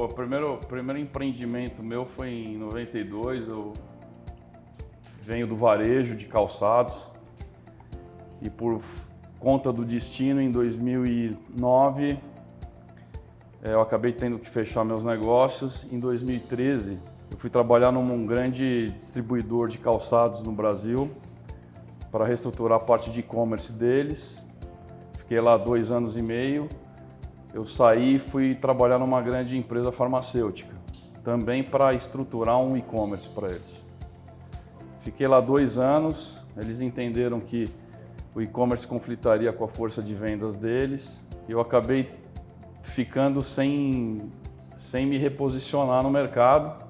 primeiro empreendimento meu foi em 92, eu venho do varejo de calçados e por conta do destino em 2009 eu acabei tendo que fechar meus negócios. Em 2013 eu fui trabalhar num grande distribuidor de calçados no Brasil para reestruturar a parte de e-commerce deles. Fiquei lá 2 anos e meio. Eu saí e fui trabalhar numa grande empresa farmacêutica, também para estruturar um e-commerce para eles. Fiquei lá 2 anos, eles entenderam que o e-commerce conflitaria com a força de vendas deles e eu acabei ficando sem me reposicionar no mercado.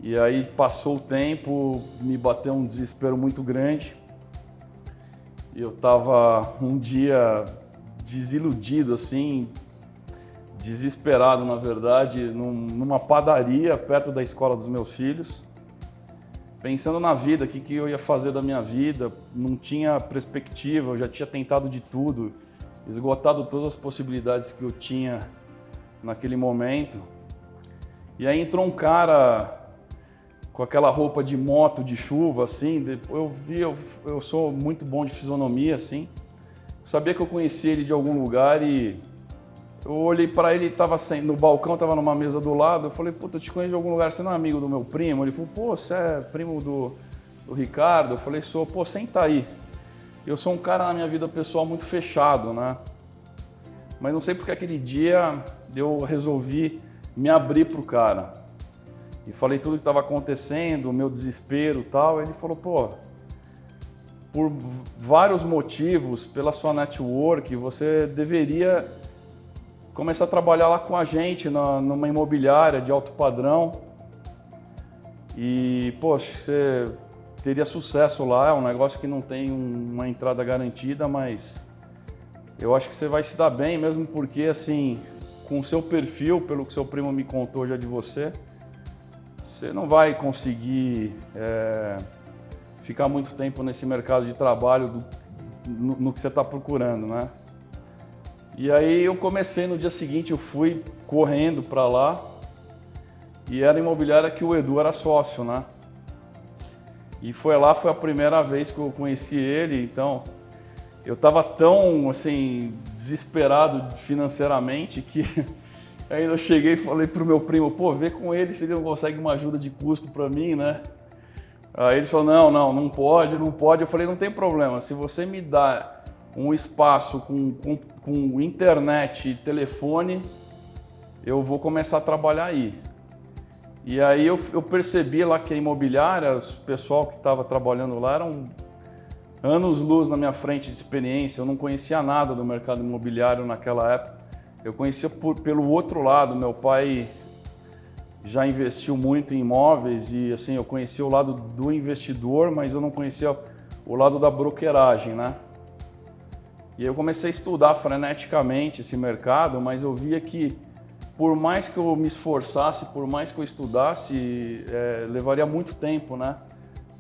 E aí passou o tempo, me bateu um desespero muito grande. Eu estava um dia desiludido, assim, desesperado, na verdade, numa padaria perto da escola dos meus filhos, pensando na vida, o que eu ia fazer da minha vida, não tinha perspectiva, eu já tinha tentado de tudo, esgotado todas as possibilidades que eu tinha naquele momento. E aí entrou um cara com aquela roupa de moto de chuva, assim, eu sou muito bom de fisionomia, assim, sabia que eu conhecia ele de algum lugar e eu olhei para ele, estava no balcão, estava numa mesa do lado, eu falei, puta, eu te conheço de algum lugar, você não é amigo do meu primo? Ele falou, pô, você é primo do Ricardo? Eu falei, sou, pô, senta aí. Eu sou um cara na minha vida pessoal muito fechado, né? Mas não sei porque aquele dia eu resolvi me abrir pro cara. E falei tudo o que estava acontecendo, o meu desespero e tal. Ele falou, pô, por vários motivos, pela sua network, você deveria começar a trabalhar lá com a gente, numa imobiliária de alto padrão. E, poxa, você teria sucesso lá, é um negócio que não tem uma entrada garantida, mas eu acho que você vai se dar bem, mesmo porque, assim, com o seu perfil, pelo que seu primo me contou já de você não vai conseguir ficar muito tempo nesse mercado de trabalho no que você está procurando, né? E aí eu comecei no dia seguinte, eu fui correndo para lá e era a imobiliária que o Edu era sócio, né? E foi a primeira vez que eu conheci ele, então eu estava tão, assim, desesperado financeiramente que aí eu cheguei e falei pro meu primo, pô, vê com ele se ele não consegue uma ajuda de custo para mim, né? Aí ele falou, não pode. Eu falei, não tem problema, se você me dá um espaço com internet e telefone, eu vou começar a trabalhar aí. E aí eu percebi lá que a imobiliária, o pessoal que estava trabalhando lá eram anos-luz na minha frente de experiência, eu não conhecia nada do mercado imobiliário naquela época. Eu conhecia pelo outro lado, meu pai já investiu muito em imóveis e assim, eu conhecia o lado do investidor, mas eu não conhecia o lado da brokeragem, né? E eu comecei a estudar freneticamente esse mercado, mas eu via que por mais que eu me esforçasse, por mais que eu estudasse, levaria muito tempo, né?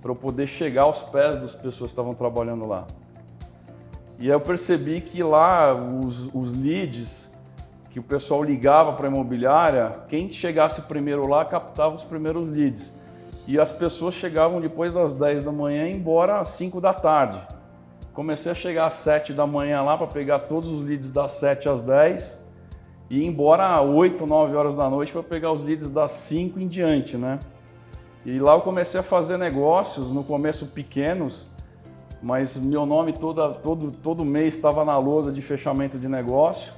Para eu poder chegar aos pés das pessoas que estavam trabalhando lá. E aí eu percebi que lá os leads que o pessoal ligava para a imobiliária, quem chegasse primeiro lá captava os primeiros leads. E as pessoas chegavam depois das 10 da manhã e ia embora às 5 da tarde. Comecei a chegar às 7 da manhã lá para pegar todos os leads das 7 às 10 e ir embora às 8, 9 horas da noite para pegar os leads das 5 em diante, né? E lá eu comecei a fazer negócios, no começo pequenos, mas meu nome todo mês estava na lousa de fechamento de negócio.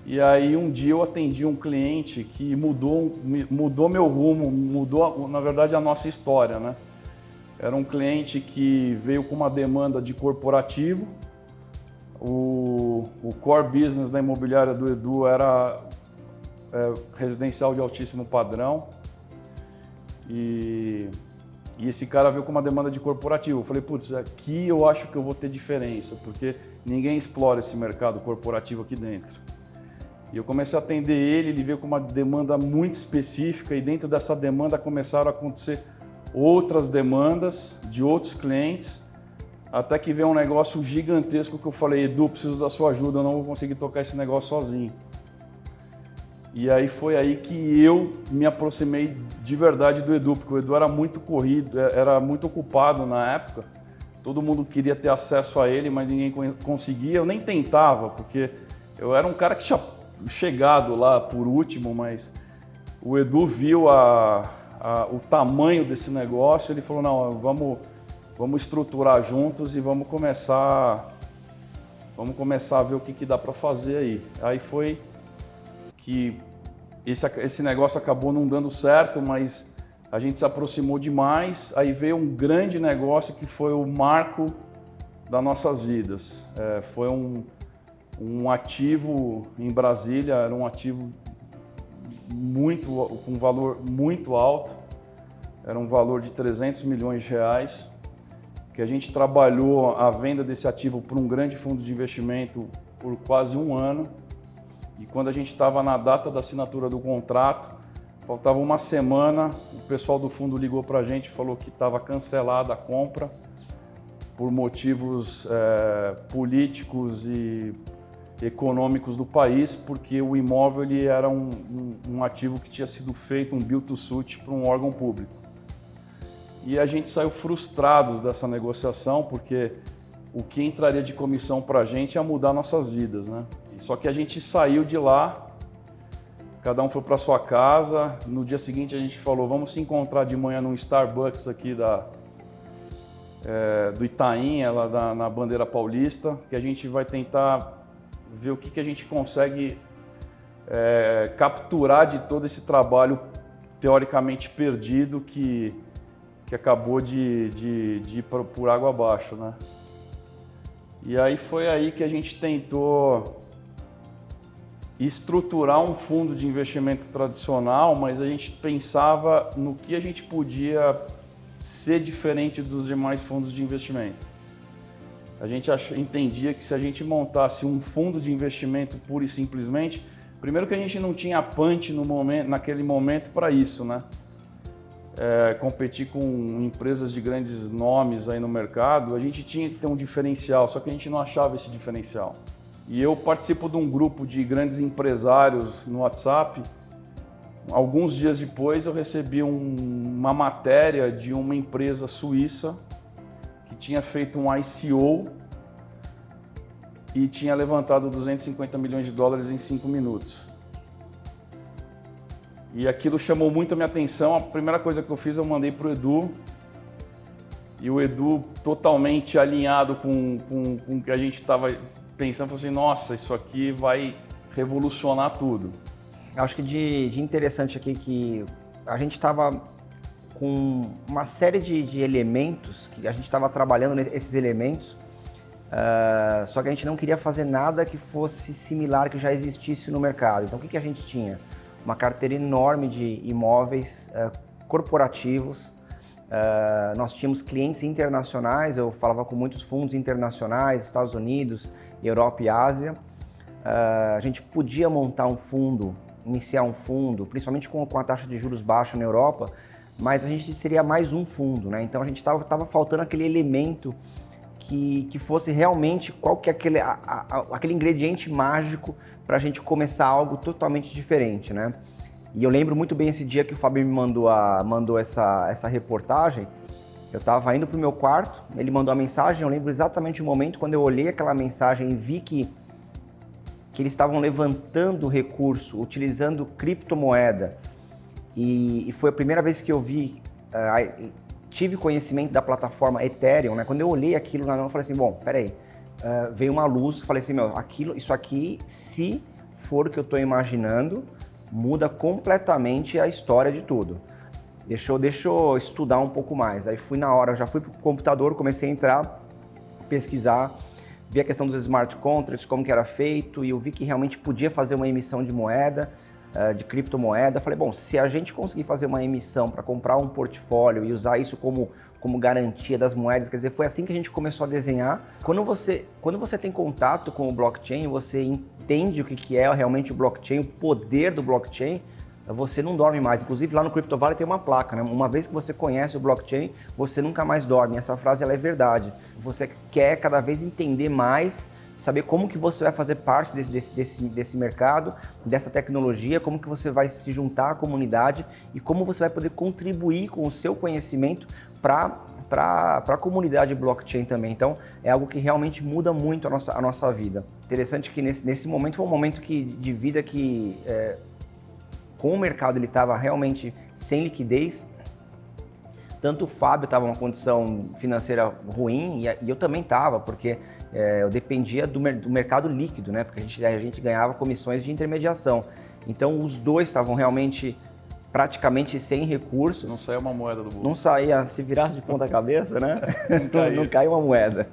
E aí um dia eu atendi um cliente que mudou meu rumo, mudou, na verdade, a nossa história, né? Era um cliente que veio com uma demanda de corporativo. O core business da imobiliária do Edu era residencial de altíssimo padrão. E esse cara veio com uma demanda de corporativo. Eu falei, putz, aqui eu acho que eu vou ter diferença, porque ninguém explora esse mercado corporativo aqui dentro. E eu comecei a atender ele veio com uma demanda muito específica e dentro dessa demanda começaram a acontecer outras demandas de outros clientes, até que veio um negócio gigantesco que eu falei, Edu, preciso da sua ajuda, eu não vou conseguir tocar esse negócio sozinho. E aí foi aí que eu me aproximei de verdade do Edu, porque o Edu era muito corrido, era muito ocupado na época. Todo mundo queria ter acesso a ele, mas ninguém conseguia. Eu nem tentava, porque eu era um cara que tinha chegado lá por último, mas o Edu viu o tamanho desse negócio. Ele falou, não, vamos estruturar juntos e vamos começar a ver o que dá para fazer aí. Aí foi que esse negócio acabou não dando certo, mas a gente se aproximou demais. Aí veio um grande negócio que foi o marco das nossas vidas. Foi um ativo em Brasília, era um ativo com um valor muito alto, era um valor de 300 milhões de reais, que a gente trabalhou a venda desse ativo para um grande fundo de investimento por quase um ano. E quando a gente estava na data da assinatura do contrato, faltava uma semana, o pessoal do fundo ligou para a gente e falou que estava cancelada a compra por motivos políticos e econômicos do país, porque o imóvel ele era um ativo que tinha sido feito, um build to suit, para um órgão público. E a gente saiu frustrados dessa negociação, porque o que entraria de comissão para a gente ia mudar nossas vidas, né? Só que a gente saiu de lá, cada um foi para sua casa. No dia seguinte a gente falou, vamos se encontrar de manhã num Starbucks aqui do Itaim, lá na Bandeira Paulista, que a gente vai tentar ver o que a gente consegue capturar de todo esse trabalho teoricamente perdido que acabou de ir por água abaixo, né? E aí foi aí que a gente tentou estruturar um fundo de investimento tradicional, mas a gente pensava no que a gente podia ser diferente dos demais fundos de investimento. A gente entendia que se a gente montasse um fundo de investimento pura e simplesmente, primeiro que a gente não tinha punch naquele momento para isso, né? Competir com empresas de grandes nomes aí no mercado, a gente tinha que ter um diferencial, só que a gente não achava esse diferencial. E eu participo de um grupo de grandes empresários no WhatsApp. Alguns dias depois eu recebi uma matéria de uma empresa suíça que tinha feito um ICO e tinha levantado 250 milhões de dólares em 5 minutos. E aquilo chamou muito a minha atenção. A primeira coisa que eu fiz, eu mandei para o Edu. E o Edu, totalmente alinhado com o que a gente estava pensando, falou assim, nossa, isso aqui vai revolucionar tudo. Acho que de interessante aqui que a gente estava com uma série de elementos, que a gente estava trabalhando nesses elementos, só que a gente não queria fazer nada que fosse similar, que já existisse no mercado. Então o que a gente tinha? Uma carteira enorme de imóveis corporativos, nós tínhamos clientes internacionais, eu falava com muitos fundos internacionais, Estados Unidos, Europa e Ásia. A gente podia montar um fundo, iniciar um fundo, principalmente com a taxa de juros baixa na Europa, mas a gente seria mais um fundo, né? Então a gente estava faltando aquele elemento que fosse realmente qual que é aquele ingrediente mágico para a gente começar algo totalmente diferente, né? E eu lembro muito bem esse dia que o Fábio me mandou essa reportagem. Eu estava indo para o meu quarto, ele mandou a mensagem, eu lembro exatamente o momento quando eu olhei aquela mensagem e vi que eles estavam levantando recurso, utilizando criptomoeda. E foi a primeira vez que eu tive conhecimento da plataforma Ethereum, né? Quando eu olhei aquilo na mão, eu falei assim, bom, peraí, veio uma luz, falei assim, isso aqui, se for o que eu estou imaginando, muda completamente a história de tudo. Deixa eu estudar um pouco mais. Aí fui na hora, já fui pro computador, comecei a entrar, pesquisar, vi a questão dos smart contracts, como que era feito, e eu vi que realmente podia fazer uma emissão de moeda, de criptomoeda. Falei, bom, se a gente conseguir fazer uma emissão para comprar um portfólio e usar isso como garantia das moedas, quer dizer, foi assim que a gente começou a desenhar. Quando você tem contato com o blockchain, você entende o que é realmente o blockchain, o poder do blockchain, você não dorme mais. Inclusive lá no Crypto Valley tem uma placa, né? Uma vez que você conhece o blockchain, você nunca mais dorme. Essa frase ela é verdade. Você quer cada vez entender mais saber como que você vai fazer parte desse mercado, dessa tecnologia, como que você vai se juntar à comunidade e como você vai poder contribuir com o seu conhecimento para a comunidade blockchain também. Então, é algo que realmente muda muito a nossa vida. Interessante que nesse momento foi um momento de vida que, com o mercado, ele estava realmente sem liquidez. Tanto o Fábio estava numa condição financeira ruim e eu também estava, porque eu dependia do mercado líquido, né? Porque a gente ganhava comissões de intermediação. Então, os dois estavam realmente praticamente sem recursos. Não saía uma moeda do bolso. Não saía, se virasse de ponta cabeça, né? Não caía uma moeda.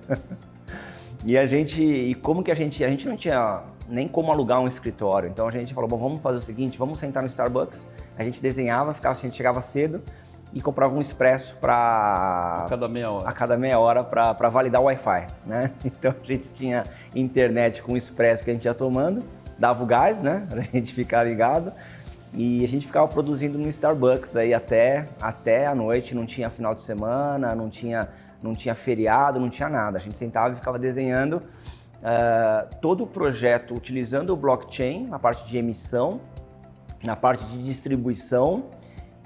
E como que a gente não tinha nem como alugar um escritório. Então a gente falou, bom, vamos fazer o seguinte, vamos sentar no Starbucks. A gente desenhava, a gente chegava cedo e comprava um expresso a cada meia hora para validar o Wi-Fi, né? Então a gente tinha internet com o expresso que a gente ia tomando, dava o gás, né? A gente ficar ligado. E a gente ficava produzindo no Starbucks aí até a noite, não tinha final de semana, não tinha feriado, não tinha nada. A gente sentava e ficava desenhando todo o projeto utilizando o blockchain, na parte de emissão, na parte de distribuição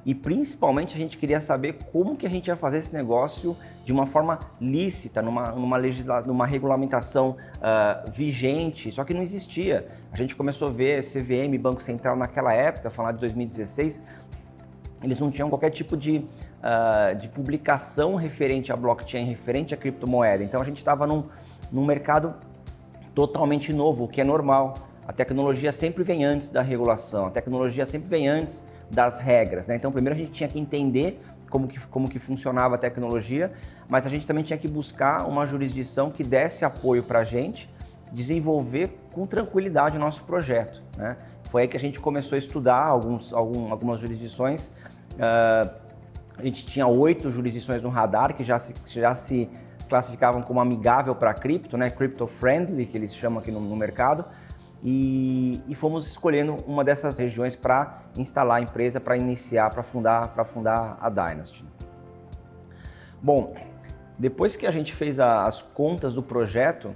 e principalmente a gente queria saber como que a gente ia fazer esse negócio de uma forma lícita, numa regulamentação vigente, só que não existia. A gente começou a ver CVM, Banco Central naquela época, falar de 2016, eles não tinham qualquer tipo de publicação referente a blockchain, referente a criptomoeda. Então a gente estava num mercado totalmente novo, o que é normal. A tecnologia sempre vem antes da regulação, a tecnologia sempre vem antes das regras, né? Então primeiro a gente tinha que entender como que funcionava a tecnologia, mas a gente também tinha que buscar uma jurisdição que desse apoio para a gente desenvolver com tranquilidade o nosso projeto, né? Foi aí que a gente começou a estudar algumas jurisdições. A gente tinha 8 jurisdições no radar que já se classificavam como amigável para cripto, né? Crypto friendly, que eles chamam aqui no mercado. E fomos escolhendo uma dessas regiões para instalar a empresa, para iniciar, para fundar a Dynasty. Bom, depois que a gente fez as contas do projeto,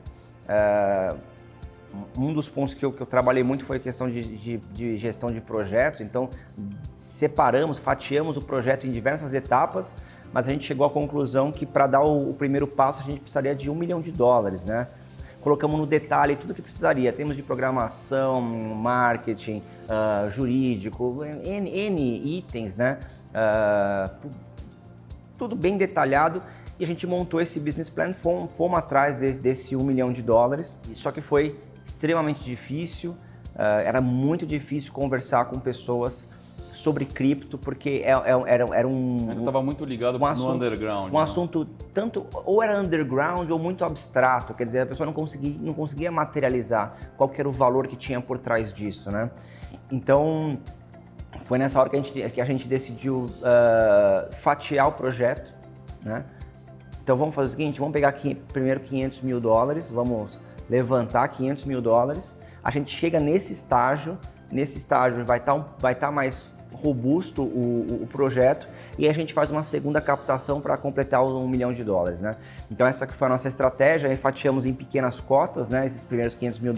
um dos pontos que eu trabalhei muito foi a questão de gestão de projetos. Então, fatiamos o projeto em diversas etapas, mas a gente chegou à conclusão que para dar o primeiro passo a gente precisaria de $1 milhão, né? Colocamos no detalhe tudo que precisaria, temos de programação, marketing, jurídico, N itens, né? Tudo bem detalhado e a gente montou esse business plan, fomos atrás desse $1 milhão, só que foi extremamente difícil, era muito difícil conversar com pessoas sobre cripto, porque era um... Estava muito ligado no underground. Um assunto tanto, ou era underground ou muito abstrato, quer dizer, a pessoa não conseguia materializar qual que era o valor que tinha por trás disso, né? Então, foi nessa hora que a gente decidiu fatiar o projeto, né? Então, vamos fazer o seguinte, vamos pegar primeiro $500 mil, vamos levantar $500 mil, a gente chega nesse estágio vai estar mais robusto o projeto e a gente faz uma segunda captação para completar os $1 milhão, né? Então essa que foi a nossa estratégia, fatiamos em pequenas cotas, né, esses primeiros $500 mil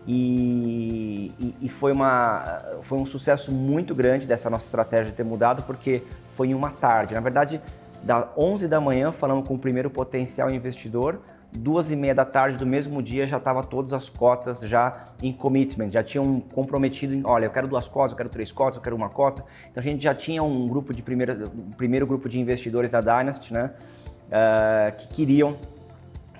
e foi um sucesso muito grande dessa nossa estratégia de ter mudado, porque foi em uma tarde, na verdade, das 11 da manhã falamos com o primeiro potencial investidor, 2:30 da tarde do mesmo dia já estava todas as cotas já em commitment, já tinham comprometido em, olha, eu quero 2 cotas, eu quero 3 cotas, eu quero 1 cota. Então a gente já tinha um primeiro grupo de investidores da Dynasty, né, que queriam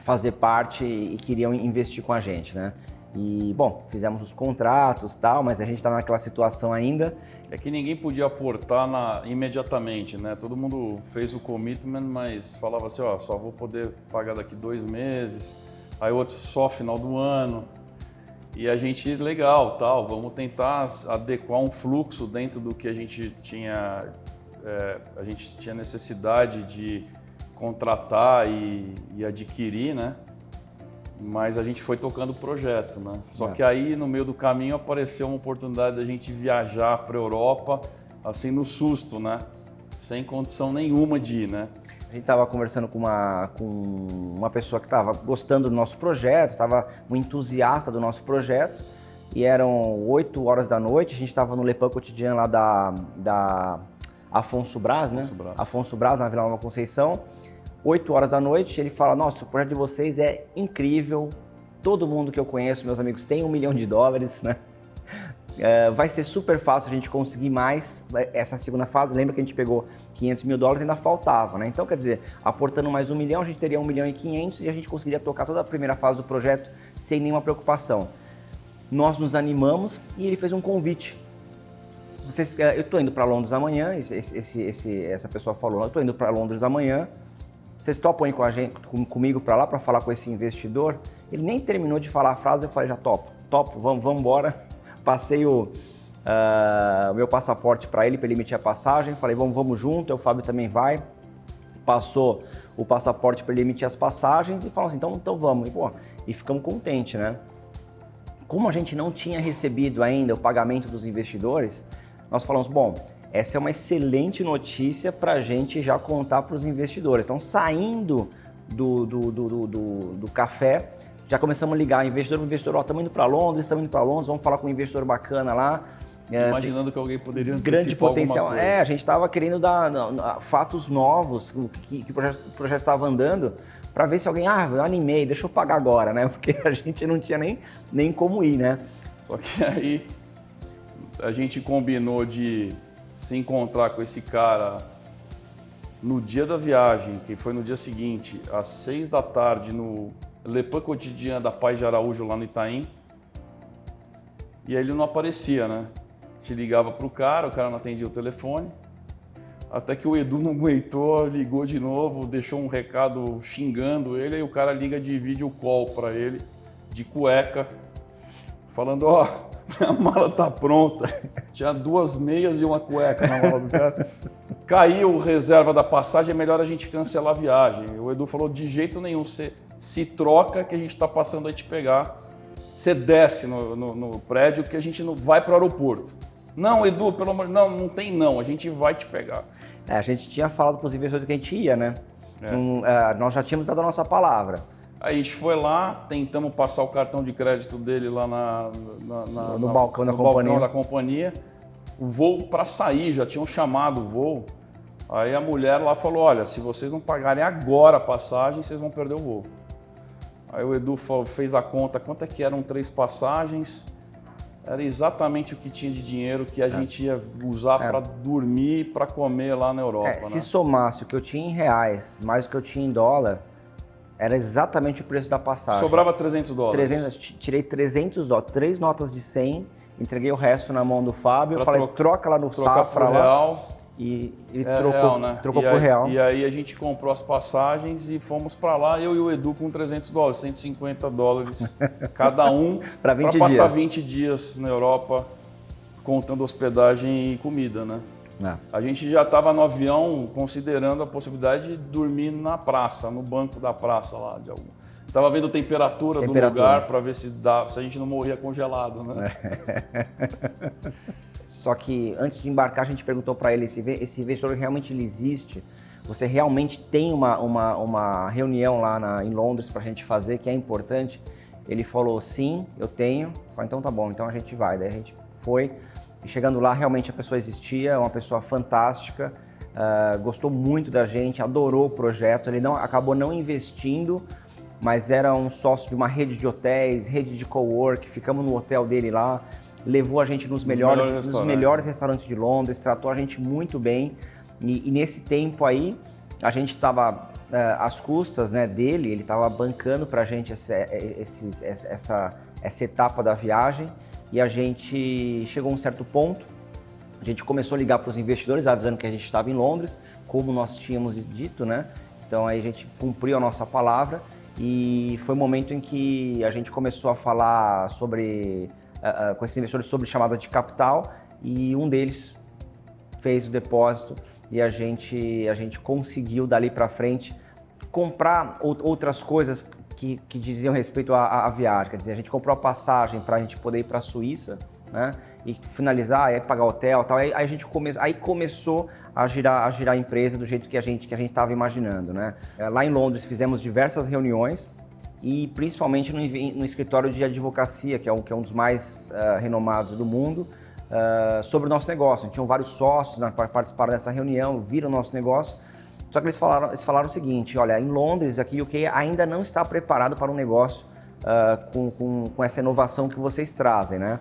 fazer parte e queriam investir com a gente, né. E, bom, fizemos os contratos e tal, mas a gente está naquela situação ainda. É que ninguém podia aportar imediatamente, né? Todo mundo fez o commitment, mas falava assim, ó, só vou poder pagar daqui 2 meses, aí outros só final do ano. E a gente, legal, tal, vamos tentar adequar um fluxo dentro do que a gente tinha necessidade de contratar e adquirir, né? Mas a gente foi tocando o projeto, né? Só que aí, no meio do caminho, apareceu uma oportunidade da gente viajar para a Europa, assim, no susto, né? Sem condição nenhuma de ir, né? gente estava conversando com uma pessoa que estava gostando do nosso projeto, estava um entusiasta do nosso projeto, e eram 8 horas da noite, a gente estava no Le Pain Quotidien lá da Afonso Braz, né? Afonso Braz, na Vila Nova Conceição. 8 horas da noite, ele fala, nossa, o projeto de vocês é incrível, todo mundo que eu conheço, meus amigos, tem $1 milhão, né? Vai ser super fácil a gente conseguir mais essa segunda fase. Lembra que a gente pegou $500 mil, ainda faltava, né? Então, quer dizer, aportando mais $1 milhão, a gente teria 1,5 milhão e a gente conseguiria tocar toda a primeira fase do projeto sem nenhuma preocupação. Nós nos animamos e ele fez um convite. Eu estou indo para Londres amanhã, essa pessoa falou, eu estou indo para Londres amanhã, vocês topam ir comigo para lá para falar com esse investidor? Ele nem terminou de falar a frase, eu falei, já topo, vamos embora. Passei o meu passaporte para ele emitir a passagem, falei, vamos junto, o Fábio também vai. Passou o passaporte para ele emitir as passagens e falou assim, então vamos. E ficamos contentes, né? Como a gente não tinha recebido ainda o pagamento dos investidores, nós falamos, bom, essa é uma excelente notícia para a gente já contar para os investidores. Então, saindo do café, já começamos a ligar investidor, estamos indo para Londres, vamos falar com um investidor bacana lá. Imaginando que alguém poderia antecipar grande potencial. alguma coisa. A gente estava querendo dar fatos novos, que o projeto estava andando, para ver se alguém, eu animei, deixa eu pagar agora, né? Porque a gente não tinha nem como ir, né? Só que aí a gente combinou de se encontrar com esse cara no dia da viagem, que foi no dia seguinte, às 6 da tarde, no Le Pain Quotidien da Paz de Araújo, lá no Itaim. E aí ele não aparecia, né? A gente ligava pro cara, o cara não atendia o telefone. Até que o Edu não aguentou, ligou de novo, deixou um recado xingando ele, aí o cara liga de vídeo call para ele, de cueca, falando, a mala tá pronta. Tinha 2 meias e uma cueca na mala do cara. Caiu reserva da passagem, é melhor a gente cancelar a viagem. O Edu falou, de jeito nenhum, você se troca que a gente está passando aí te pegar. Você desce no prédio que a gente não vai para o aeroporto. Não, Edu, pelo amor de Deus, não tem não, a gente vai te pegar. A gente tinha falado para os investidores que a gente ia, né? Nós já tínhamos dado a nossa palavra. Aí a gente foi lá, tentamos passar o cartão de crédito dele lá no balcão da companhia. O voo para sair, já tinham chamado o voo. Aí a mulher lá falou, olha, se vocês não pagarem agora a passagem, vocês vão perder o voo. Aí o Edu fez a conta, quanto é que eram 3 passagens? Era exatamente o que tinha de dinheiro que a gente ia usar para dormir e para comer lá na Europa. Né? Se somasse o que eu tinha em reais mais o que eu tinha em dólar, era exatamente o preço da passagem. Sobrava $300. Tirei $300, 3 notas de 100, entreguei o resto na mão do Fábio, falei, troca lá no Safra lá. Real. E ele trocou por real. E aí a gente comprou as passagens e fomos para lá, eu e o Edu com $300, $150 cada um, para passar 20 dias na Europa, contando hospedagem e comida, né? A gente já estava no avião considerando a possibilidade de dormir na praça, no banco da praça lá. Estava vendo a temperatura do lugar para ver se a gente não morria congelado, né? Só que antes de embarcar, a gente perguntou para ele, esse investidor realmente ele existe? Você realmente tem uma reunião lá em Londres para a gente fazer, que é importante? Ele falou, sim, eu tenho. Eu falei, então tá bom, então a gente vai. Daí a gente foi, e chegando lá, realmente a pessoa existia, é uma pessoa fantástica, gostou muito da gente, adorou o projeto. Ele acabou não investindo, mas era um sócio de uma rede de hotéis, rede de cowork, ficamos no hotel dele lá. Levou a gente nos melhores restaurantes de Londres, tratou a gente muito bem. E nesse tempo aí, a gente estava às custas, né, dele, ele estava bancando para a gente essa etapa da viagem. E a gente chegou a um certo ponto, a gente começou a ligar para os investidores, avisando que a gente estava em Londres, como nós tínhamos dito, né? Então aí a gente cumpriu a nossa palavra e foi o momento em que a gente começou a falar com esses investidores sobre chamada de capital, e um deles fez o depósito e a gente conseguiu dali para frente comprar outras coisas que diziam respeito à viagem. Quer dizer, a gente comprou a passagem para a gente poder ir para a Suíça, né? e finalizar, aí pagar hotel, tal. Aí a gente começou a girar a empresa do jeito que a gente estava imaginando, né? Lá em Londres fizemos diversas reuniões e principalmente no escritório de advocacia, que é um dos mais renomados do mundo, sobre o nosso negócio. Tinham vários sócios, né, para participar dessa reunião, viram o nosso negócio. Só que eles falaram o seguinte: olha, em Londres, aqui o UK ainda não está preparado para um negócio com essa inovação que vocês trazem, né?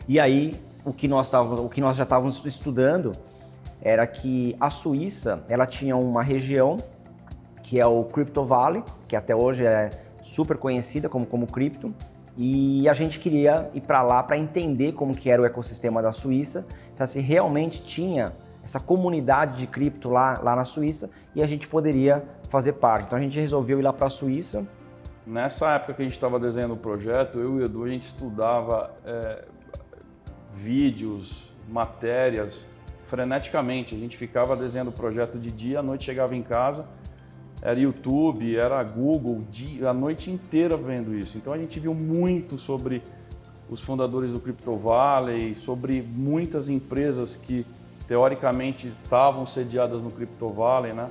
E aí, o que nós já estávamos estudando era que a Suíça, ela tinha uma região que é o Crypto Valley, que até hoje é super conhecida como cripto, e a gente queria ir para lá para entender como que era o ecossistema da Suíça, para se realmente tinha essa comunidade de cripto lá na Suíça e a gente poderia fazer parte. Então a gente resolveu ir lá para a Suíça. Nessa época que a gente estava desenhando o projeto, eu e o Edu, a gente estudava vídeos, matérias, freneticamente. A gente ficava desenhando o projeto de dia, à noite chegava em casa, era YouTube, era Google, a noite inteira vendo isso. Então a gente viu muito sobre os fundadores do Crypto Valley, sobre muitas empresas que teoricamente estavam sediadas no Crypto Valley, né?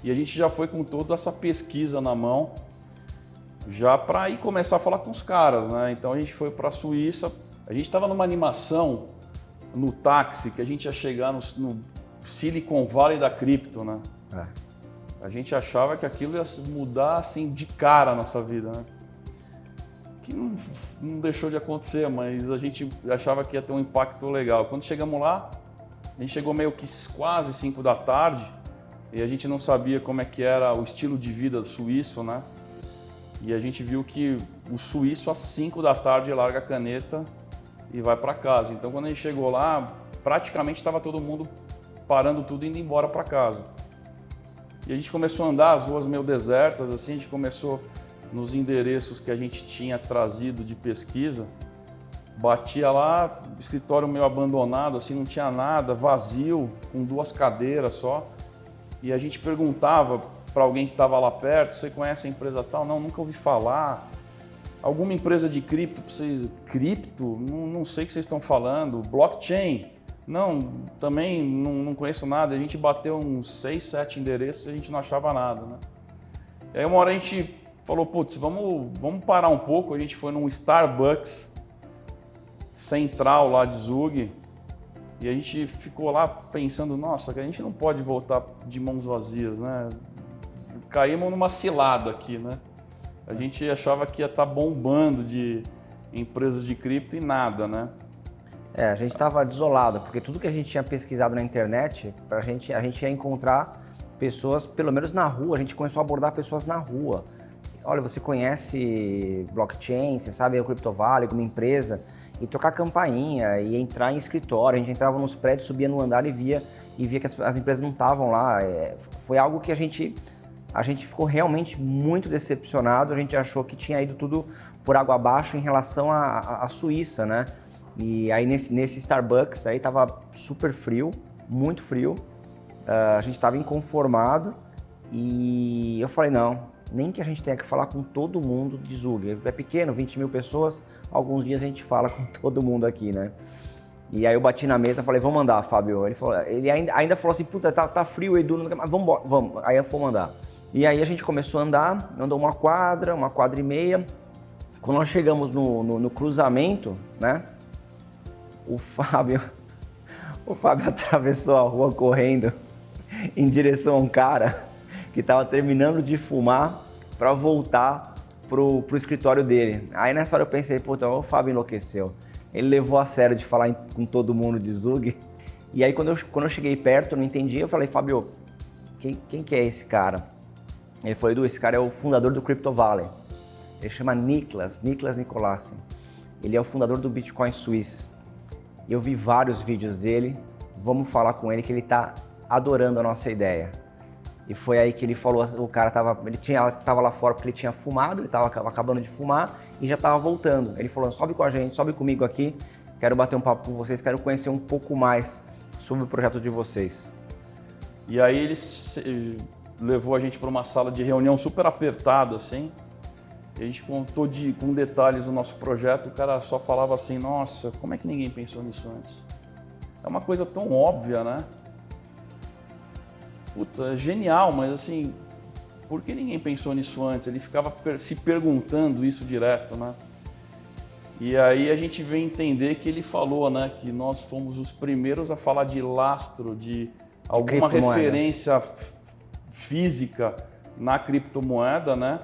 E a gente já foi com toda essa pesquisa na mão, já para ir começar a falar com os caras, né? Então a gente foi para a Suíça, a gente estava numa animação no táxi que a gente ia chegar no Silicon Valley da cripto, né? A gente achava que aquilo ia mudar assim de cara a nossa vida, né? Que não deixou de acontecer, mas a gente achava que ia ter um impacto legal. Quando chegamos lá, a gente chegou meio que quase 5 da tarde e a gente não sabia como é que era o estilo de vida suíço, né? E a gente viu que o suíço às 5 da tarde larga a caneta e vai para casa. Então quando a gente chegou lá, praticamente estava todo mundo parando tudo e indo embora para casa. E a gente começou a andar, as ruas meio desertas, assim, a gente começou nos endereços que a gente tinha trazido de pesquisa, batia lá, escritório meio abandonado, assim, não tinha nada, vazio, com 2 cadeiras só. E a gente perguntava para alguém que estava lá perto: você conhece a empresa tal? Não, nunca ouvi falar. Alguma empresa de cripto para vocês? Cripto? Não sei o que vocês estão falando. Blockchain? Não, também não conheço nada. A gente bateu uns 6, 7 endereços e a gente não achava nada, né? E aí uma hora a gente falou: putz, vamos parar um pouco. A gente foi num Starbucks central lá de Zug e a gente ficou lá pensando: nossa, a gente não pode voltar de mãos vazias, né? Caímos numa cilada aqui, né? A gente achava que ia estar bombando de empresas de cripto e nada, né? A gente estava desolado, porque tudo que a gente tinha pesquisado na internet, a gente ia encontrar pessoas, pelo menos na rua, a gente começou a abordar pessoas na rua. Olha, você conhece blockchain, você sabe o Crypto Valley como empresa, e tocar campainha, e entrar em escritório. A gente entrava nos prédios, subia no andar e via que as empresas não estavam lá. Foi algo que a gente ficou realmente muito decepcionado. A gente achou que tinha ido tudo por água abaixo em relação à Suíça, né? E aí nesse Starbucks aí tava super frio, muito frio. A gente estava inconformado e eu falei: não, nem que a gente tenha que falar com todo mundo de Zug. É pequeno, 20 mil pessoas, alguns dias a gente fala com todo mundo aqui, né? E aí eu bati na mesa e falei: vamos mandar, Fábio. Ele ainda falou assim: puta, tá frio, Edu, mas vamos. Aí eu vou mandar. E aí a gente começou a andar, andou uma quadra e meia. Quando nós chegamos no cruzamento, né? O Fábio atravessou a rua correndo em direção a um cara que estava terminando de fumar para voltar pro escritório dele. Aí nessa hora eu pensei: puta, o Fábio enlouqueceu. Ele levou a sério de falar com todo mundo de Zug. E aí quando eu cheguei perto, eu não entendi, eu falei: Fábio, quem que é esse cara? Ele falou: Edu, esse cara é o fundador do Crypto Valley. Ele chama Niklas Nicolassi. Ele é o fundador do Bitcoin Suisse. Eu vi vários vídeos dele, vamos falar com ele que ele está adorando a nossa ideia. E foi aí que ele falou: o cara tava lá fora porque ele tinha fumado, ele estava acabando de fumar e já estava voltando. Ele falou: sobe com a gente, sobe comigo aqui, quero bater um papo com vocês, quero conhecer um pouco mais sobre o projeto de vocês. E aí ele levou a gente para uma sala de reunião super apertada, assim. A gente contou com detalhes o nosso projeto, o cara só falava assim, nossa, como é que ninguém pensou nisso antes? É uma coisa tão óbvia, né? Puta, é genial, mas assim, por que ninguém pensou nisso antes? Ele ficava se perguntando isso direto, né? E aí a gente vem entender que ele falou, né, que nós fomos os primeiros a falar de lastro, de alguma referência física na criptomoeda, né?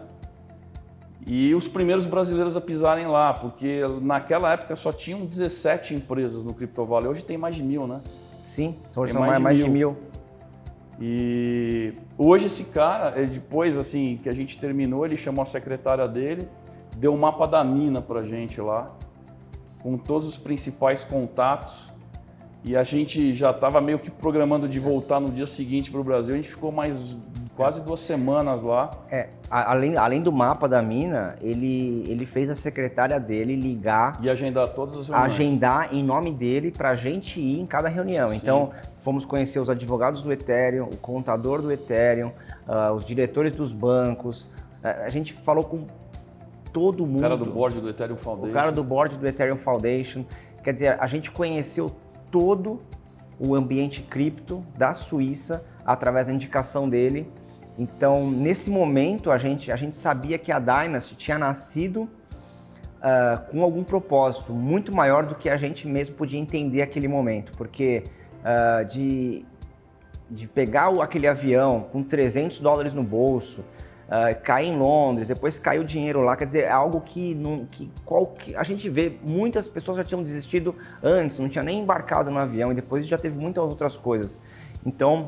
E os primeiros brasileiros a pisarem lá, porque naquela época só tinham 17 empresas no Crypto Valley, hoje tem mais de 1.000, né? Sim, hoje são mais de 1.000. E hoje esse cara, depois assim que a gente terminou, ele chamou a secretária dele, deu um mapa da mina pra gente lá, com todos os principais contatos, e a gente já estava meio que programando de voltar no dia seguinte para o Brasil, a gente ficou mais quase 2 semanas lá. Além do mapa da mina, ele fez a secretária dele ligar... E agendar todas as reuniões. Agendar em nome dele para a gente ir em cada reunião. Sim. Então, fomos conhecer os advogados do Ethereum, o contador do Ethereum, os diretores dos bancos. A gente falou com todo mundo. O cara do board do Ethereum Foundation. O cara do board do Ethereum Foundation. Quer dizer, a gente conheceu todo o ambiente cripto da Suíça através da indicação dele. Então, nesse momento, a gente sabia que a Dynasty tinha nascido com algum propósito muito maior do que a gente mesmo podia entender aquele momento, porque de pegar aquele avião com $300 no bolso, cair em Londres, depois cair o dinheiro lá, quer dizer, é algo que a gente vê, muitas pessoas já tinham desistido antes, não tinha nem embarcado no avião e depois já teve muitas outras coisas. Então,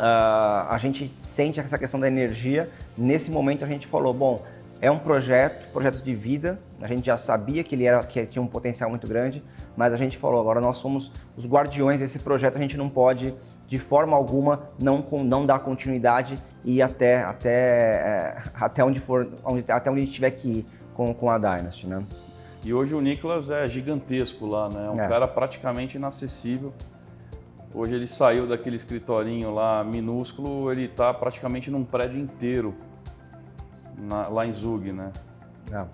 a gente sente essa questão da energia. Nesse momento a gente falou, bom, é um projeto de vida, a gente já sabia que que tinha um potencial muito grande, mas a gente falou, agora nós somos os guardiões desse projeto, a gente não pode, de forma alguma, não dar continuidade e ir até onde a gente tiver que ir com a Dynasty, né? E hoje o Nicolas é gigantesco lá, né? Um cara praticamente inacessível. Hoje ele saiu daquele escritorinho lá minúsculo, ele está praticamente num prédio inteiro lá em Zug, né?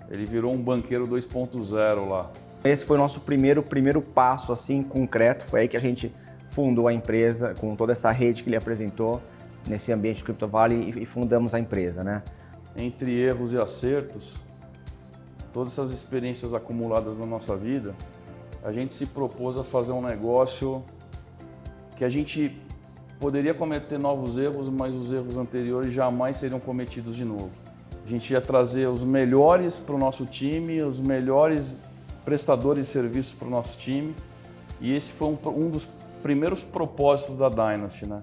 Ele virou um banqueiro 2.0 lá. Esse foi o nosso primeiro passo assim concreto, foi aí que a gente fundou a empresa, com toda essa rede que ele apresentou nesse ambiente Crypto Valley e fundamos a empresa, né? Entre erros e acertos, todas essas experiências acumuladas na nossa vida, a gente se propôs a fazer um negócio que a gente poderia cometer novos erros, mas os erros anteriores jamais seriam cometidos de novo. A gente ia trazer os melhores para o nosso time, os melhores prestadores de serviços para o nosso time, e esse foi um dos primeiros propósitos da Dynasty, né?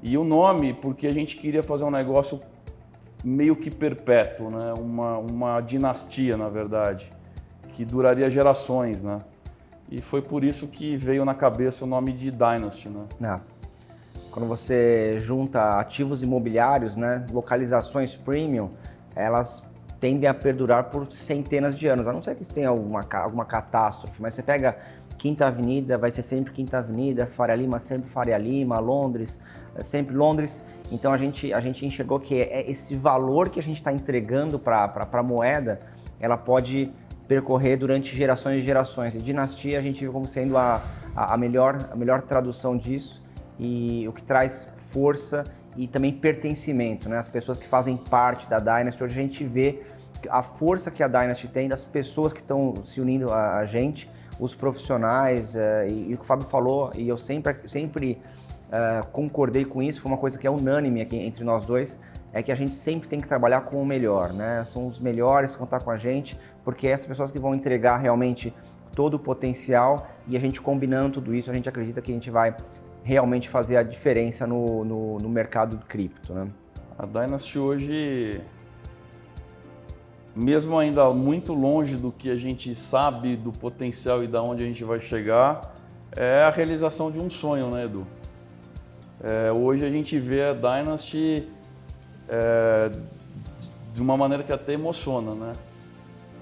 E o nome, porque a gente queria fazer um negócio meio que perpétuo, né? Uma dinastia, na verdade, que duraria gerações, né? E foi por isso que veio na cabeça o nome de Dynasty, né? Quando você junta ativos imobiliários, né, localizações premium, elas tendem a perdurar por centenas de anos, a não ser que tenha alguma catástrofe, mas você pega Quinta Avenida, vai ser sempre Quinta Avenida, Faria Lima, sempre Faria Lima, Londres, sempre Londres. Então a gente enxergou que esse valor que a gente está entregando para a moeda, ela pode percorrer durante gerações e gerações. E dinastia a gente viu como sendo a melhor tradução disso e o que traz força e também pertencimento, né? As pessoas que fazem parte da Dynasty, hoje a gente vê a força que a Dynasty tem, das pessoas que estão se unindo a gente, os profissionais, e o que o Fábio falou, e eu sempre concordei com isso, foi uma coisa que é unânime aqui entre nós dois, é que a gente sempre tem que trabalhar com o melhor, né? São os melhores que contar com a gente, porque essas pessoas que vão entregar realmente todo o potencial, e a gente combinando tudo isso, a gente acredita que a gente vai realmente fazer a diferença no mercado do cripto, né? A Dynasty hoje, mesmo ainda muito longe do que a gente sabe do potencial e da onde a gente vai chegar, é a realização de um sonho, né, Edu? Hoje a gente vê a Dynasty de uma maneira que até emociona, né?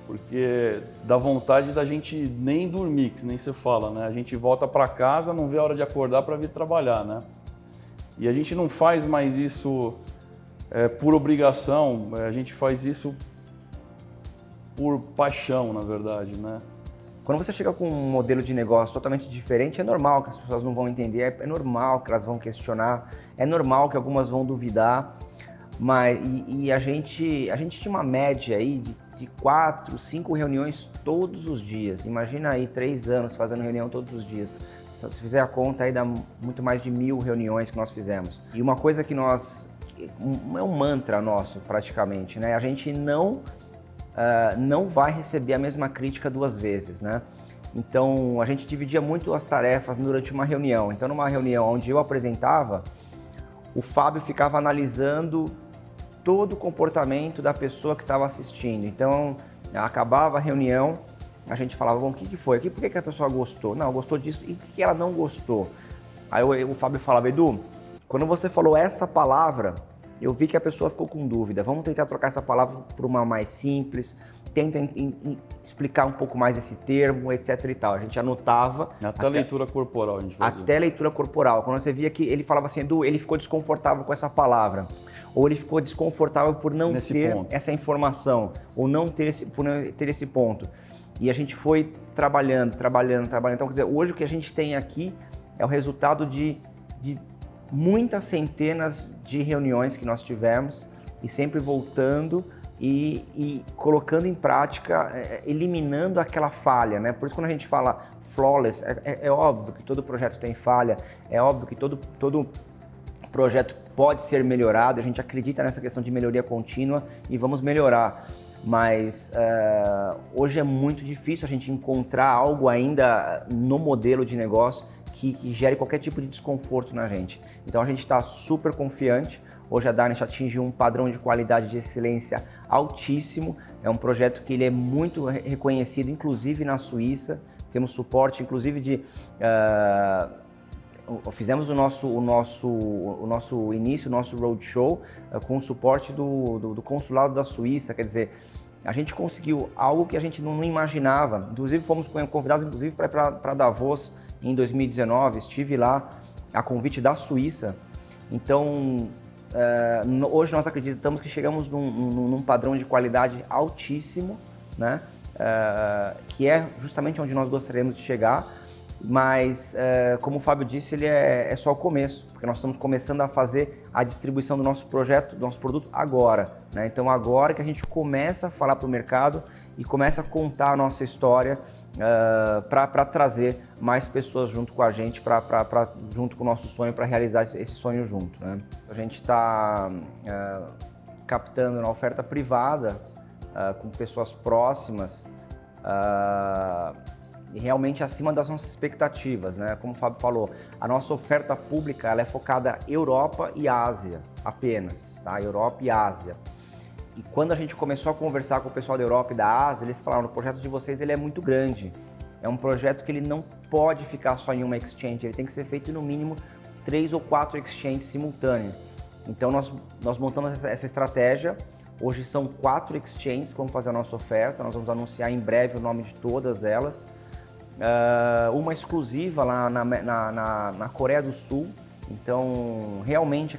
Porque dá vontade da gente nem dormir, que nem você fala, né? A gente volta para casa, não vê a hora de acordar para vir trabalhar, né? E a gente não faz mais isso por obrigação, a gente faz isso por paixão, na verdade, né? Quando você chega com um modelo de negócio totalmente diferente, é normal que as pessoas não vão entender, é normal que elas vão questionar, é normal que algumas vão duvidar, mas a gente tinha uma média aí de 4, 5 reuniões todos os dias. Imagina aí 3 anos fazendo reunião todos os dias. Se fizer a conta aí dá muito mais de 1000 reuniões que nós fizemos. E uma coisa que é um mantra nosso praticamente, né? A gente não vai receber a mesma crítica 2 vezes, né? Então, a gente dividia muito as tarefas durante uma reunião. Então, numa reunião onde eu apresentava, o Fábio ficava analisando todo o comportamento da pessoa que estava assistindo. Então, acabava a reunião, a gente falava, bom, o que foi? Por que a pessoa gostou? Não, gostou disso. E o que ela não gostou? Aí o Fábio falava, Edu, quando você falou essa palavra, eu vi que a pessoa ficou com dúvida. Vamos tentar trocar essa palavra por uma mais simples, tenta explicar um pouco mais esse termo, etc e tal. A gente anotava. Até leitura corporal a gente fazia. Até leitura corporal. Quando você via que ele falava assim, Edu, ele ficou desconfortável com essa palavra, ou ele ficou desconfortável por não ter essa informação, ou não ter esse ponto. E a gente foi trabalhando. Então, quer dizer, hoje o que a gente tem aqui é o resultado de muitas centenas de reuniões que nós tivemos e sempre voltando e colocando em prática, eliminando aquela falha, né? Por isso quando a gente fala flawless, é óbvio que todo projeto tem falha, é óbvio que todo projeto pode ser melhorado, a gente acredita nessa questão de melhoria contínua e vamos melhorar. Mas hoje é muito difícil a gente encontrar algo ainda no modelo de negócio que gere qualquer tipo de desconforto na gente. Então a gente está super confiante. Hoje a Dynast atingiu um padrão de qualidade de excelência altíssimo. É um projeto que ele é muito reconhecido, inclusive na Suíça. Temos suporte, inclusive fizemos o nosso início, o nosso roadshow com o suporte do consulado da Suíça. Quer dizer, a gente conseguiu algo que a gente não imaginava. Inclusive fomos convidados para Davos em 2019. Estive lá a convite da Suíça. Então, hoje nós acreditamos que chegamos num padrão de qualidade altíssimo, né? Que é justamente onde nós gostaríamos de chegar, mas como o Fábio disse, ele é só o começo, porque nós estamos começando a fazer a distribuição do nosso projeto, do nosso produto agora, né? Então agora que a gente começa a falar para o mercado e começa a contar a nossa história para trazer mais pessoas junto com a gente, junto com o nosso sonho, para realizar esse sonho junto, né? A gente está captando na oferta privada com pessoas próximas e realmente acima das nossas expectativas, né? Como o Fábio falou, a nossa oferta pública ela é focada Europa e Ásia apenas, tá? Europa e Ásia. E quando a gente começou a conversar com o pessoal da Europa e da Ásia, eles falaram, o projeto de vocês ele é muito grande. É um projeto que ele não pode ficar só em uma exchange, ele tem que ser feito no mínimo 3 ou 4 exchanges simultâneos. Então nós montamos essa estratégia. Hoje são 4 exchanges que vão fazer a nossa oferta, nós vamos anunciar em breve o nome de todas elas. Uma exclusiva lá na Coreia do Sul. Então realmente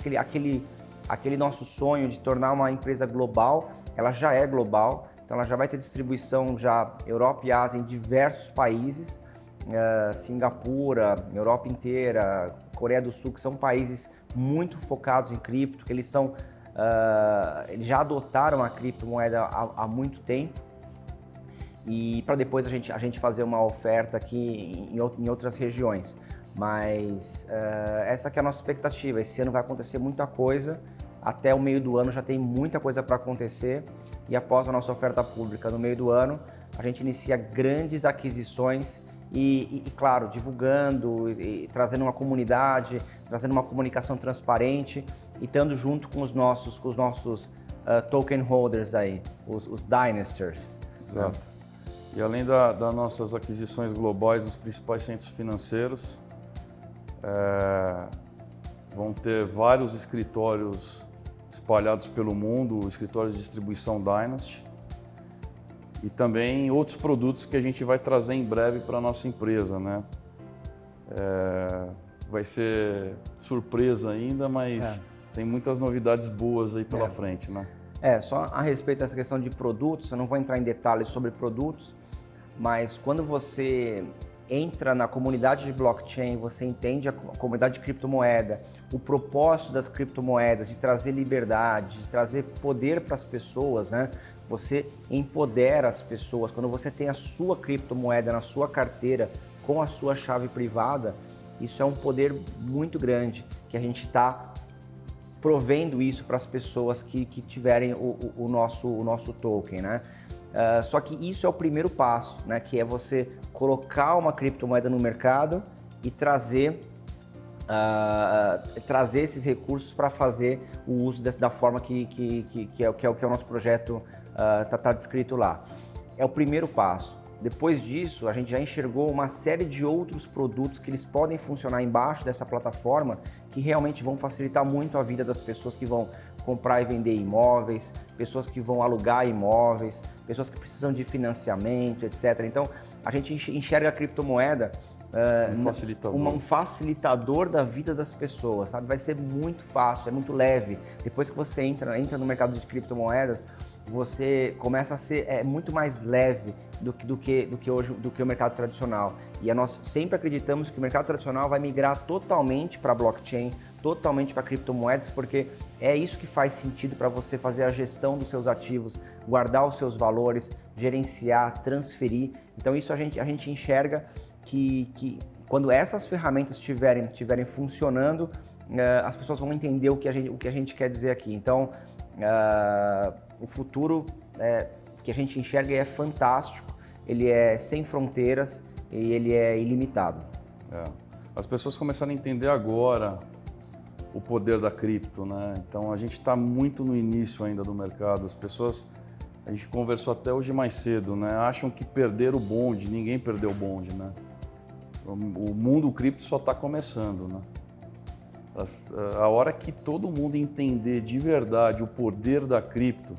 aquele nosso sonho de tornar uma empresa global, ela já é global, então ela já vai ter distribuição já Europa e Ásia em diversos países, Singapura, Europa inteira, Coreia do Sul, que são países muito focados em cripto, que eles já adotaram a criptomoeda há muito tempo, e para depois a gente fazer uma oferta aqui em outras regiões. Mas essa que é a nossa expectativa. Esse ano vai acontecer muita coisa, até o meio do ano já tem muita coisa para acontecer, e após a nossa oferta pública no meio do ano, a gente inicia grandes aquisições e claro, divulgando e trazendo uma comunidade, trazendo uma comunicação transparente e estando junto com os nossos token holders aí, os Dynasters. Exato. E além das nossas aquisições globais nos principais centros financeiros, vão ter vários escritórios espalhados pelo mundo, escritórios de distribuição Dynast, e também outros produtos que a gente vai trazer em breve para a nossa empresa, né? Vai ser surpresa ainda, mas tem muitas novidades boas aí pela frente, né? Só a respeito dessa questão de produtos, eu não vou entrar em detalhes sobre produtos, mas quando você entra na comunidade de blockchain, você entende a comunidade de criptomoeda, o propósito das criptomoedas, de trazer liberdade, de trazer poder para as pessoas, né? Você empodera as pessoas. Quando você tem a sua criptomoeda na sua carteira com a sua chave privada, isso é um poder muito grande, que a gente está provendo isso para as pessoas que tiverem o nosso token, né? Só que isso é o primeiro passo, né? Que é você colocar uma criptomoeda no mercado e trazer esses recursos para fazer o uso da forma que é o nosso projeto tá descrito lá. É o primeiro passo. Depois disso, a gente já enxergou uma série de outros produtos que eles podem funcionar embaixo dessa plataforma que realmente vão facilitar muito a vida das pessoas que vão comprar e vender imóveis, pessoas que vão alugar imóveis, pessoas que precisam de financiamento, etc. Então, a gente enxerga a criptomoeda um facilitador da vida das pessoas, sabe? Vai ser muito fácil, é muito leve. Depois que você entra no mercado de criptomoedas, você começa a ser muito mais leve do que hoje, do que o mercado tradicional. E nós sempre acreditamos que o mercado tradicional vai migrar totalmente para blockchain, totalmente para criptomoedas, porque é isso que faz sentido para você fazer a gestão dos seus ativos, guardar os seus valores, gerenciar, transferir. Então isso a gente enxerga que quando essas ferramentas estiverem funcionando, as pessoas vão entender o que a gente quer dizer aqui. Então, o futuro que a gente enxerga é fantástico, ele é sem fronteiras e ele é ilimitado. As pessoas começaram a entender agora o poder da cripto, né? Então a gente está muito no início ainda do mercado. As pessoas, a gente conversou até hoje mais cedo, né? Acham que perderam o bonde, ninguém perdeu o bonde, né? O mundo cripto só está começando, né? A hora que todo mundo entender de verdade o poder da cripto,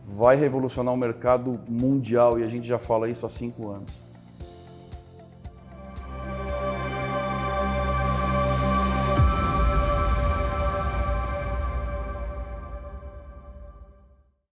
vai revolucionar o mercado mundial, e a gente já fala isso há 5 anos.